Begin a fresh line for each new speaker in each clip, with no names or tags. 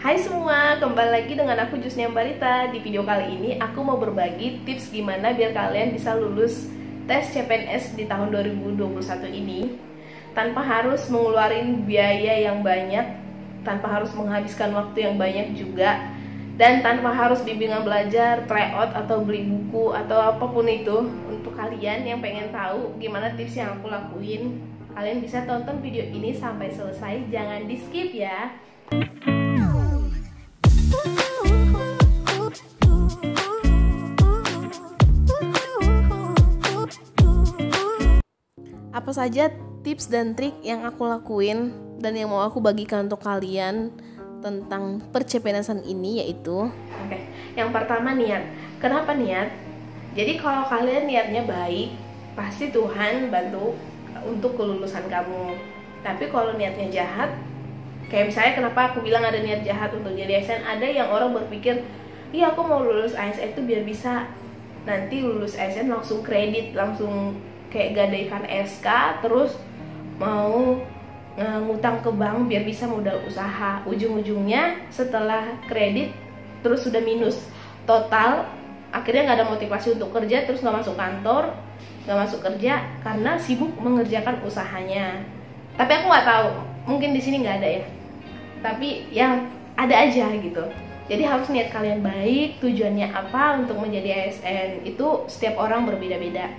Hai semua, kembali lagi dengan aku Jusnia Barita. Di video kali ini aku mau berbagi tips gimana biar kalian bisa lulus tes CPNS di tahun 2021 ini tanpa harus mengeluarkan biaya yang banyak, tanpa harus menghabiskan waktu yang banyak juga, dan tanpa harus bimbingan belajar, tryout atau beli buku atau apapun itu. Untuk kalian yang pengen tahu gimana tips yang aku lakuin, kalian bisa tonton video ini sampai selesai, jangan di skip ya. Apa saja tips dan trik yang aku lakuin dan yang mau aku bagikan untuk kalian tentang perCPNS-an ini, yaitu yang pertama, niat. Kenapa niat? Jadi kalau kalian niatnya baik, pasti Tuhan bantu untuk kelulusan kamu. Tapi kalau niatnya jahat, kayak misalnya kenapa aku bilang ada niat jahat untuk jadi ASN, ada yang orang berpikir, iya aku mau lulus ASN itu biar bisa nanti lulus ASN langsung kredit, langsung kayak gadaikan SK, terus mau ngutang ke bank biar bisa modal usaha. Ujung-ujungnya setelah kredit terus sudah minus total, akhirnya nggak ada motivasi untuk kerja, terus nggak masuk kantor, nggak masuk kerja karena sibuk mengerjakan usahanya. Tapi aku nggak tahu, mungkin di sini nggak ada ya, tapi yang ada aja gitu. Jadi harus niat kalian baik, tujuannya apa untuk menjadi ASN itu setiap orang berbeda-beda.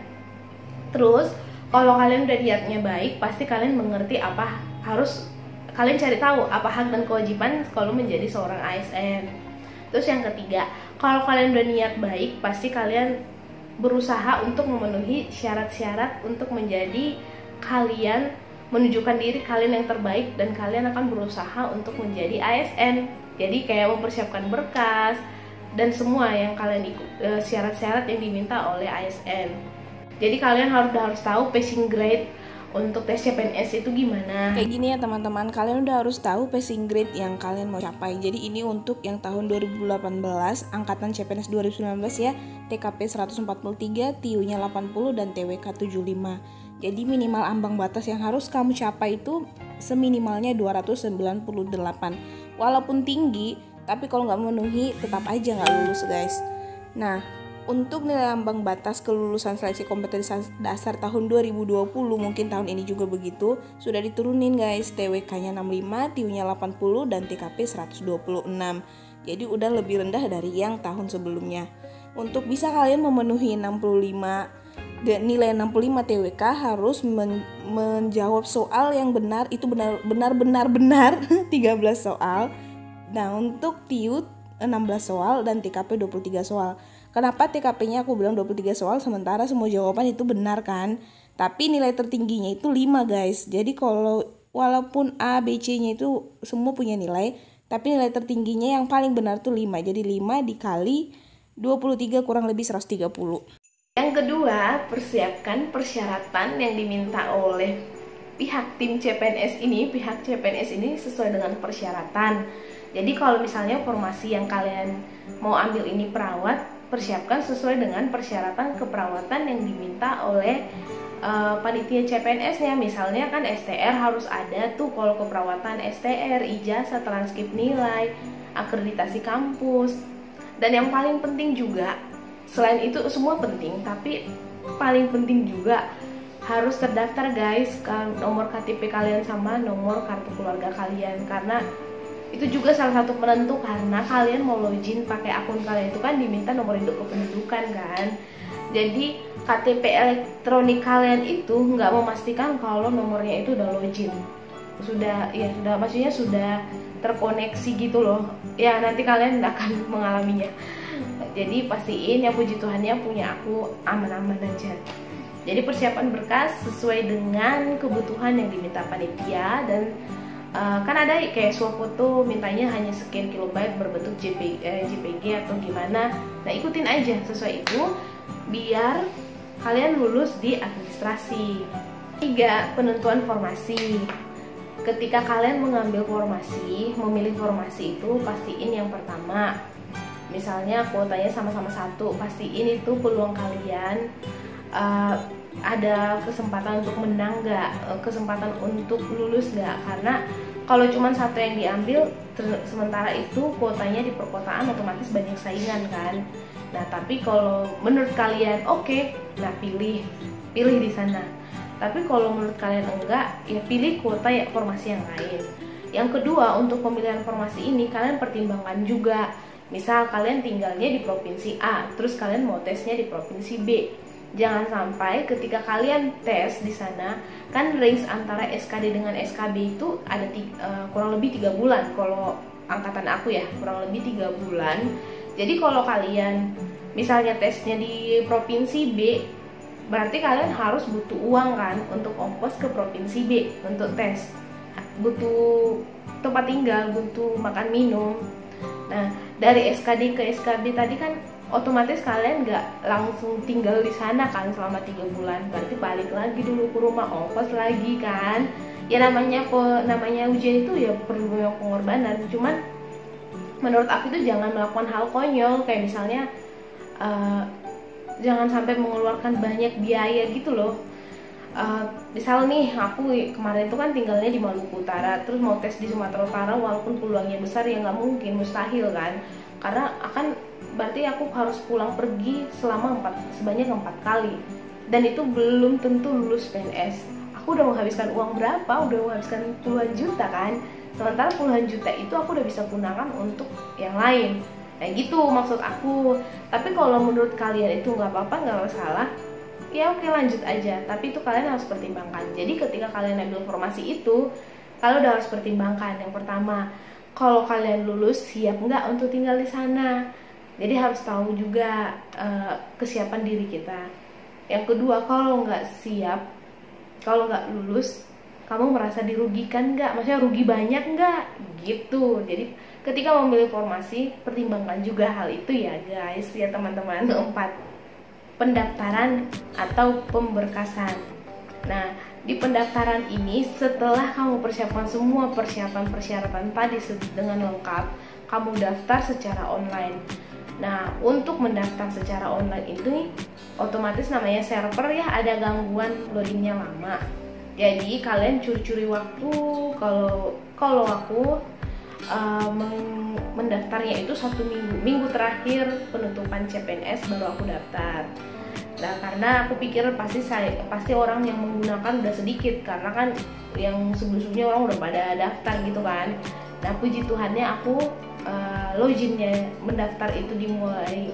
Terus kalau kalian udah niatnya baik, pasti kalian mengerti apa harus kalian cari tahu, apa hak dan kewajiban kalau menjadi seorang ASN. Terus yang ketiga, kalau kalian udah niat baik, pasti kalian berusaha untuk memenuhi syarat-syarat untuk menjadi kalian, menunjukkan diri kalian yang terbaik, dan kalian akan berusaha untuk menjadi ASN. Jadi kayak mempersiapkan berkas dan semua yang kalian ikut, syarat-syarat yang diminta oleh ASN. Jadi kalian harus tahu passing grade untuk tes CPNS itu gimana. Kayak gini ya teman-teman, kalian udah harus tahu passing grade yang kalian mau capai. Jadi ini untuk yang tahun 2018, angkatan CPNS 2019 ya, TKP 143, TIU-nya 80 dan TWK 75. Jadi minimal ambang batas yang harus kamu capai itu seminimalnya 298. Walaupun tinggi, tapi kalau nggak memenuhi tetap aja nggak lulus guys. Nah, untuk nilai ambang batas kelulusan seleksi kompetensi dasar tahun 2020, mungkin tahun ini juga begitu, sudah diturunin guys. TWK-nya 65, TIU-nya 80 dan TKP 126. Jadi udah lebih rendah dari yang tahun sebelumnya. Untuk bisa kalian memenuhi 65 dan nilai 65 TWK harus menjawab soal yang benar, itu benar 13 soal. Nah, untuk TIU 16 soal dan TKP 23 soal. Kenapa TKP-nya aku bilang 23 soal sementara semua jawaban itu benar kan? Tapi nilai tertingginya itu 5 guys. Jadi kalau walaupun A, B, C-nya itu semua punya nilai, tapi nilai tertingginya yang paling benar tuh 5. Jadi 5 dikali 23 kurang lebih 130. Yang kedua, persiapkan persyaratan yang diminta oleh pihak tim CPNS ini. Pihak CPNS ini sesuai dengan persyaratan. Jadi kalau misalnya formasi yang kalian mau ambil ini perawat, persiapkan sesuai dengan persyaratan keperawatan yang diminta oleh panitia CPNS-nya. Misalnya kan STR harus ada tuh kalau keperawatan, STR, ijazah, transkrip nilai, akreditasi kampus. Dan yang paling penting juga, selain itu semua penting, tapi paling penting juga harus terdaftar guys, nomor KTP kalian sama nomor kartu keluarga kalian, karena itu juga salah satu penentu, karena kalian mau login pakai akun kalian itu kan diminta nomor induk kependudukan kan. Jadi KTP elektronik kalian itu nggak memastikan kalau nomornya itu udah login, sudah maksudnya sudah terkoneksi gitu loh ya, nanti kalian akan mengalaminya. Jadi pastiin ya, puji Tuhannya punya aku aman-aman aja. Jadi persiapan berkas sesuai dengan kebutuhan yang diminta panitia, dan kan ada kayak swap foto mintanya hanya sekian kilobyte berbentuk JPG atau gimana. Nah, ikutin aja sesuai itu biar kalian lulus di administrasi. 3. Penentuan formasi. Ketika kalian mengambil formasi, memilih formasi itu pastiin yang pertama, misalnya kuotanya sama-sama 1, pastiin itu peluang kalian ada kesempatan untuk menang nggak, kesempatan untuk lulus nggak. Karena Kalau cuma satu yang diambil, sementara itu kuotanya di perkotaan otomatis banyak saingan kan. Nah tapi kalau menurut kalian oke, nah pilih di sana. Tapi kalau menurut kalian enggak, ya pilih kuota ya formasi yang lain. Yang kedua, untuk pemilihan formasi ini kalian pertimbangkan juga. Misal kalian tinggalnya di provinsi A, terus kalian mau tesnya di provinsi B. Jangan sampai ketika kalian tes di sana, kan range antara SKD dengan SKB itu ada kurang lebih 3 bulan. Kalau angkatan aku ya, kurang lebih 3 bulan. Jadi kalau kalian misalnya tesnya di provinsi B, berarti kalian harus butuh uang kan untuk ongkos ke provinsi B untuk tes. Butuh tempat tinggal, butuh makan minum. Nah, dari SKD ke SKB tadi kan otomatis kalian nggak langsung tinggal di sana kan selama 3 bulan, berarti balik lagi dulu ke rumah, ongkos lagi kan. Ya namanya ujian itu ya perlu banyak pengorbanan. Cuman menurut aku itu jangan melakukan hal konyol, kayak misalnya jangan sampai mengeluarkan banyak biaya gitu loh. Misal nih aku kemarin tuh kan tinggalnya di Maluku Utara, terus mau tes di Sumatera Utara, walaupun peluangnya besar ya nggak mungkin, mustahil kan, karena akan berarti aku harus pulang pergi sebanyak 4 kali, dan itu belum tentu lulus PNS. Aku udah menghabiskan uang berapa, udah menghabiskan puluhan juta kan, sementara puluhan juta itu aku udah bisa gunakan untuk yang lain. Nah gitu maksud aku. Tapi kalau menurut kalian itu nggak apa-apa, nggak masalah, ya oke lanjut aja, tapi itu kalian harus pertimbangkan. Jadi ketika kalian ambil formasi itu, kalian udah harus pertimbangkan. Yang pertama, kalau kalian lulus, siap nggak untuk tinggal di sana? Jadi harus tahu juga kesiapan diri kita. Yang kedua, kalau nggak siap, kalau nggak lulus, kamu merasa dirugikan nggak? Maksudnya rugi banyak nggak? Gitu. Jadi ketika memilih formasi, pertimbangkan juga hal itu ya guys, ya teman-teman. 4, pendaftaran atau pemberkasan. Nah, di pendaftaran ini setelah kamu persiapkan semua persyaratan tadi dengan lengkap, kamu daftar secara online. Nah, untuk mendaftar secara online itu otomatis namanya server ya, ada gangguan loadingnya lama. Jadi kalian curi-curi waktu. Kalau aku mendaftarnya itu 1 minggu terakhir penutupan CPNS baru aku daftar. Nah, karena aku pikir pasti orang yang menggunakan udah sedikit, karena kan yang sebelumnya orang udah pada daftar gitu kan. Nah, puji Tuhannya aku loginnya mendaftar itu dimulai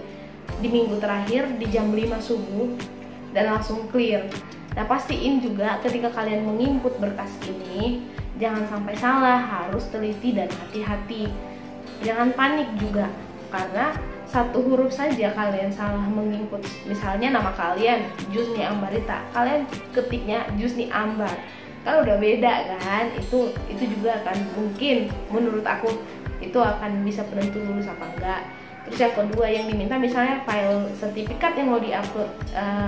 di minggu terakhir di jam 5 subuh dan langsung clear. Nah, pastiin juga ketika kalian menginput berkas ini jangan sampai salah, harus teliti dan hati-hati. Jangan panik juga, karena 1 huruf saja kalian salah menginput, misalnya nama kalian Jusni Ambarita, kalian ketiknya Jusni Ambar, kan udah beda kan. Itu juga akan mungkin menurut aku itu akan bisa penentu lulus apa enggak. Terus yang kedua yang diminta misalnya file sertifikat yang mau diupload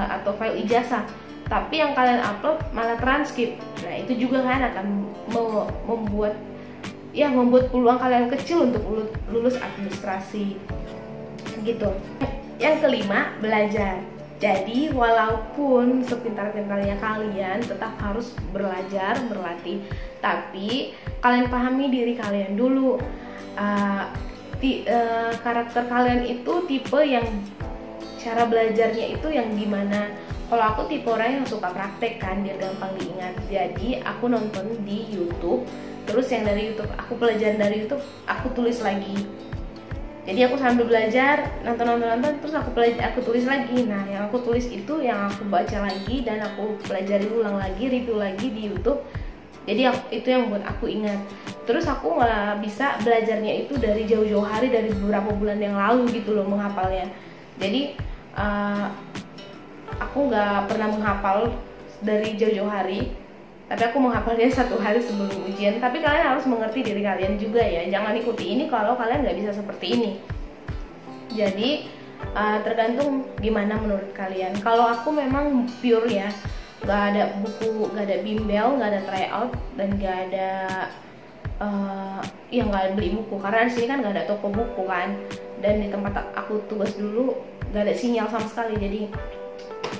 atau file ijazah, tapi yang kalian upload malah transkrip. Nah itu juga kan akan membuat peluang kalian kecil untuk lulus administrasi gitu. Yang kelima, belajar. Jadi walaupun sepintar-pintarnya kalian tetap harus belajar, berlatih, tapi kalian pahami diri kalian dulu. Karakter kalian itu tipe yang cara belajarnya itu yang gimana. Kalau aku tipe orang yang suka praktek kan, biar gampang diingat. Jadi aku nonton di YouTube, terus yang dari YouTube aku pelajarin dari YouTube, aku tulis lagi. Jadi aku sambil belajar, nonton, terus aku tulis lagi. Nah, yang aku tulis itu yang aku baca lagi dan aku pelajari ulang lagi, review lagi di YouTube. Jadi itu yang buat aku ingat. Terus aku nggak bisa belajarnya itu dari jauh-jauh hari, dari beberapa bulan yang lalu gitu loh menghafalnya. Jadi aku nggak pernah menghafal dari jauh-jauh hari, tapi aku menghafalnya 1 hari sebelum ujian. Tapi kalian harus mengerti diri kalian juga ya, jangan ikuti ini kalau kalian nggak bisa seperti ini. Jadi tergantung gimana menurut kalian. Kalau aku memang pure ya, nggak ada buku, nggak ada bimbel, nggak ada tryout, dan nggak ada nggak ada beli buku, karena di sini kan nggak ada toko buku kan, dan di tempat aku tugas dulu nggak ada sinyal sama sekali, jadi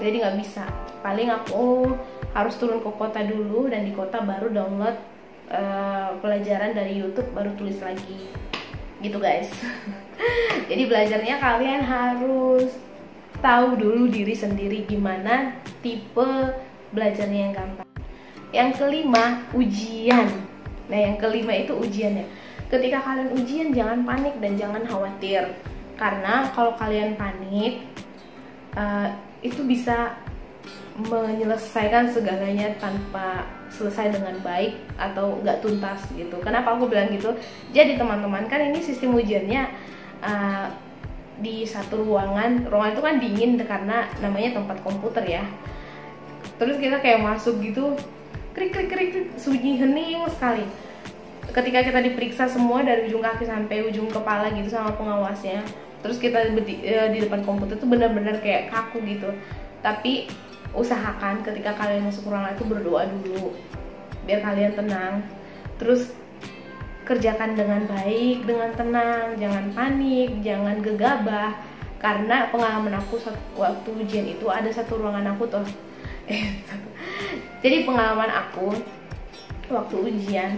nggak bisa. Paling aku harus turun ke kota dulu, dan di kota baru download pelajaran dari YouTube baru tulis lagi gitu guys. Jadi belajarnya kalian harus tahu dulu diri sendiri gimana tipe belajarnya yang gampang. Yang kelima, ujian. Nah, yang kelima itu ujian ya. Ketika kalian ujian jangan panik dan jangan khawatir. Karena kalau kalian panik itu bisa menyelesaikan segalanya tanpa selesai dengan baik atau nggak tuntas gitu. Kenapa aku bilang gitu? Jadi teman-teman, kan ini sistem ujiannya di satu ruangan itu kan dingin karena namanya tempat komputer ya. Terus kita kayak masuk gitu, krik krik krik, sunyi hening sekali. Ketika kita diperiksa semua dari ujung kaki sampai ujung kepala gitu sama pengawasnya, terus kita di depan komputer tuh benar-benar kayak kaku gitu. Tapi usahakan ketika kalian masuk ruangan itu berdoa dulu biar kalian tenang, terus kerjakan dengan baik, dengan tenang, jangan panik, jangan gegabah. Karena pengalaman aku waktu ujian itu ada satu ruangan aku tuh jadi pengalaman aku waktu ujian,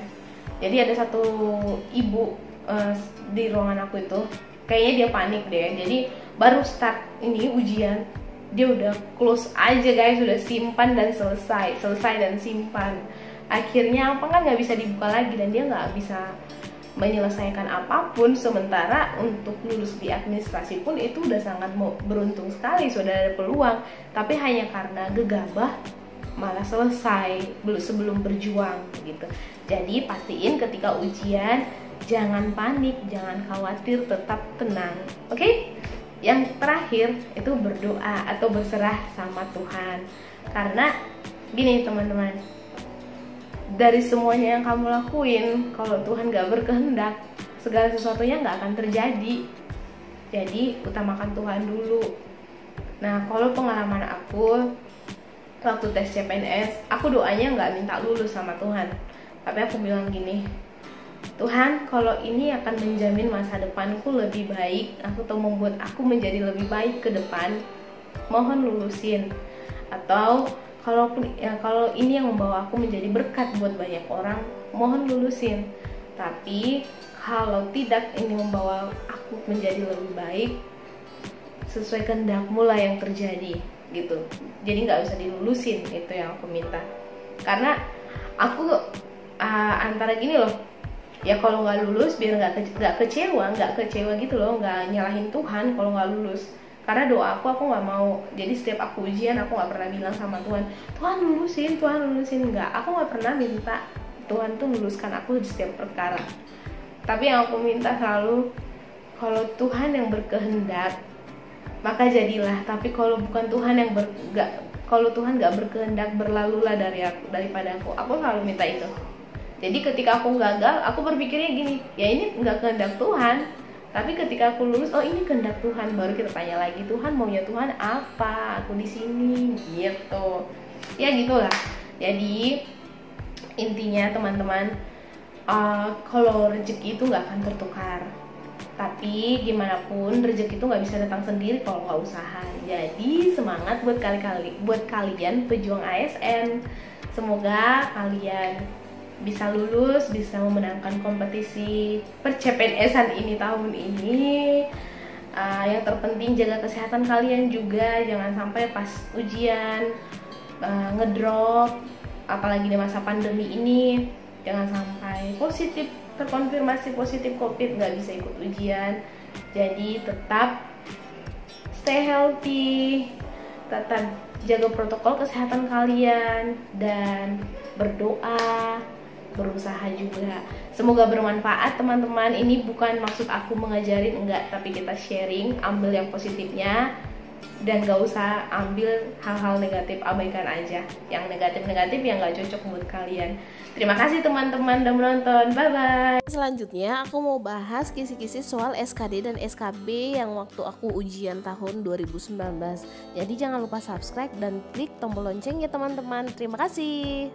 jadi ada satu ibu di ruangan aku itu, kayaknya dia panik deh. Jadi baru start ini ujian dia udah close aja guys, udah simpan dan selesai dan simpan. Akhirnya apa kan nggak bisa dibuka lagi dan dia nggak bisa menyelesaikan apapun. Sementara untuk lulus di administrasi pun itu udah sangat beruntung sekali, sudah ada peluang, tapi hanya karena gegabah malah selesai sebelum berjuang gitu. Jadi pastiin ketika ujian jangan panik, jangan khawatir, tetap tenang, oke? Yang terakhir itu berdoa atau berserah sama Tuhan. Karena gini teman-teman, dari semuanya yang kamu lakuin, kalau Tuhan gak berkehendak, segala sesuatunya gak akan terjadi. Jadi utamakan Tuhan dulu. Nah, kalau pengalaman aku waktu tes CPNS, aku doanya gak minta lulus sama Tuhan, tapi aku bilang gini, Tuhan, kalau ini akan menjamin masa depanku lebih baik, atau membuat aku menjadi lebih baik ke depan, mohon lulusin. Atau kalau ini yang membawa aku menjadi berkat buat banyak orang, mohon lulusin. Tapi kalau tidak ini membawa aku menjadi lebih baik, sesuai kehendak-Mu lah yang terjadi gitu. Jadi nggak usah dilulusin, itu yang aku minta. Karena aku antara gini loh, ya kalau nggak lulus biar nggak kecewa gitu loh, nggak nyalahin Tuhan kalau nggak lulus. Karena doa aku nggak mau. Jadi setiap aku ujian aku nggak pernah bilang sama Tuhan, Tuhan lulusin, nggak. Aku nggak pernah minta Tuhan tuh luluskan aku di setiap perkara. Tapi yang aku minta selalu, kalau Tuhan yang berkehendak maka jadilah. Tapi kalau bukan Tuhan yang kalau Tuhan nggak berkehendak, berlalulah daripada aku. Aku selalu minta itu. Jadi ketika aku gagal, aku berpikirnya gini, ya ini nggak kehendak Tuhan. Tapi ketika aku lulus, oh ini kehendak Tuhan, baru kita tanya lagi, Tuhan maunya Tuhan apa? Aku di sini, gitu. Ya gitulah. Jadi intinya teman-teman, kalau rezeki itu nggak akan tertukar. Tapi gimana pun rezeki itu nggak bisa datang sendiri kalau nggak usaha. Jadi semangat buat kalian pejuang ASN. Semoga kalian bisa lulus, bisa memenangkan kompetisi per-CPNS-an ini tahun ini. Yang terpenting jaga kesehatan kalian juga, jangan sampai pas ujian ngedrop, apalagi di masa pandemi ini. Jangan sampai terkonfirmasi positif COVID, nggak bisa ikut ujian. Jadi tetap stay healthy, tetap jaga protokol kesehatan kalian, dan berdoa, berusaha juga. Semoga bermanfaat teman-teman. Ini bukan maksud aku mengajarin, enggak, tapi kita sharing, ambil yang positifnya dan gak usah ambil hal-hal negatif, abaikan aja yang negatif-negatif yang gak cocok buat kalian. Terima kasih teman-teman udah menonton, bye bye. Selanjutnya aku mau bahas kisi-kisi soal SKD dan SKB yang waktu aku ujian tahun 2019. Jadi jangan lupa subscribe dan klik tombol lonceng ya teman-teman. Terima kasih.